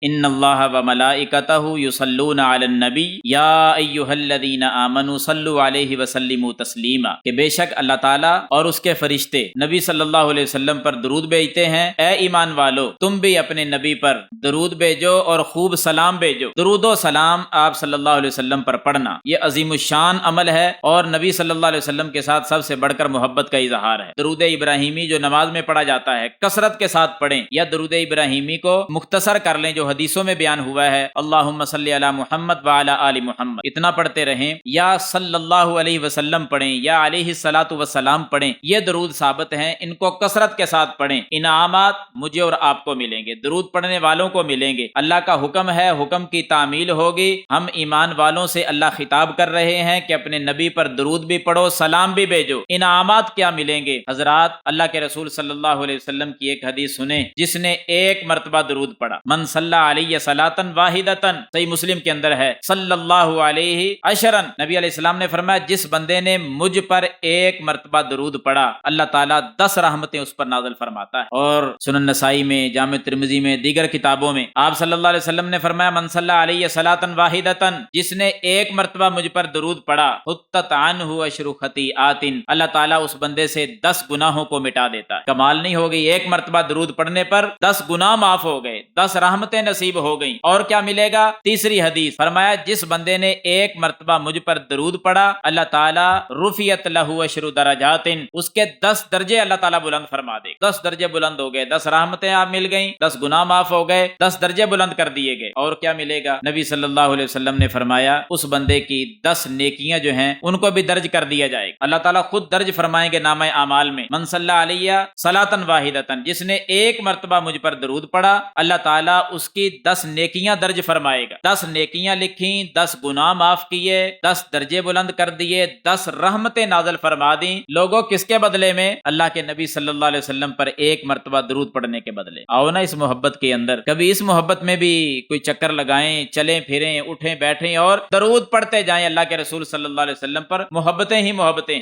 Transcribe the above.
ان اللہ و ملائکتہ یصلون علی النبی یا ایھا الذین آمنوا صلوا علیہ وسلموا تسلیما، کہ بے شک اللہ تعالیٰ اور اس کے فرشتے نبی صلی اللہ علیہ وسلم پر درود بھیجتے ہیں۔ اے ایمان والو، تم بھی اپنے نبی پر درود بھیجو اور خوب سلام بھیجو۔ درود و سلام آپ صلی اللہ علیہ وسلم پر پڑھنا یہ عظیم الشان عمل ہے اور نبی صلی اللہ علیہ وسلم کے ساتھ سب سے بڑھ کر محبت کا اظہار ہے۔ درود ابراہیمی جو نماز میں پڑھا جاتا ہے کثرت کے ساتھ پڑھیں، یا درود ابراہیمی کو مختصر کر لیں جو حدیثوں میں بیان ہوا ہے، اللہم صلی علی محمد وعلی آل محمد، اتنا پڑھتے رہیں، یا صلی اللہ علیہ وسلم پڑھیں یا علیہ الصلاۃ والسلام پڑھیں۔ یہ درود ثابت ہیں، ان کو کثرت کے ساتھ پڑھیں، انعامات مجھے اور آپ کو ملیں گے، درود پڑھنے والوں کو ملیں گے۔ اللہ کا حکم ہے، حکم کی تعمیل ہوگی۔ ہم ایمان والوں سے اللہ خطاب کر رہے ہیں کہ اپنے نبی پر درود بھی پڑھو، سلام بھی بھیجو۔ انعامات کیا ملیں گے؟ حضرات، اللہ کے رسول صلی اللہ علیہ وسلم کی ایک حدیث سنیں، جس نے ایک مرتبہ درود پڑھا، من صلی علیہ صلاۃ واحدۃ، صحیح مسلم کے اندر ہے، صلی اللہ علیہ عشرا، نبی علیہ السلام نے فرمایا جس بندے نے مجھ پر ایک مرتبہ درود پڑھا اللہ تعالیٰ 10 رحمتیں اس پر نازل فرماتا ہے۔ اور سنن نسائی میں، جامع ترمذی میں، دیگر کتابوں میں آپ صلی اللہ علیہ وسلم نے فرمایا من صلی علیہ صلاۃ واحدۃ، جس نے ایک مرتبہ مجھ پر درود پڑھا، حطت عنہ عشر خطیئات، اللہ تعالیٰ اس بندے سے 10 گناہوں کو مٹا دیتا ہے۔ کمال نہیں ہو گئی، ایک مرتبہ درود پڑھنے پر 10 گناہ معاف ہو گئے، 10 رحمتیں نصیب ہو گئیں۔ اور کیا ملے گا؟ تیسری حدیث فرمایا جس بندے نے ایک مرتبہ مجھ پر درود پڑھا اللہ تعالیٰ رفعت لہ عشر درجات، اس کے 10 درجے اللہ تعالیٰ بلند فرما دے۔ 10 درجے بلند ہو گئے، 10 رحمتیں آپ مل گئیں، 10 گناہ معاف ہو گئے، 10 درجے بلند کر دیے گئے۔ اور کیا ملے گا؟ نبی صلی اللہ علیہ وسلم نے فرمایا اس بندے کی 10 نیکیاں جو ہیں ان کو بھی درج کر دیا جائے گا، اللہ تعالیٰ خود درج فرمائیں گے نامہ اعمال میں۔ من صلی علیہ صلاۃ واحدۃ، جس نے ایک مرتبہ مجھ پر درود پڑھا اللہ تعالیٰ اس کی 10 نیکیاں درج فرمائے گا، 10 نیکیاں لکھیں، 10 گناہ معاف کیے، 10 درجے بلند کر دیے، 10 رحمتیں نازل فرما دیں۔ لوگوں کس کے بدلے میں؟ اللہ کے نبی صلی اللہ علیہ وسلم پر ایک مرتبہ درود پڑھنے کے بدلے۔ آؤ نا اس محبت کے اندر، کبھی اس محبت میں بھی کوئی چکر لگائیں، چلیں پھریں، اٹھیں بیٹھیں اور درود پڑھتے جائیں اللہ کے رسول صلی اللہ علیہ وسلم پر۔ محبتیں ہی محبتیں ہیں۔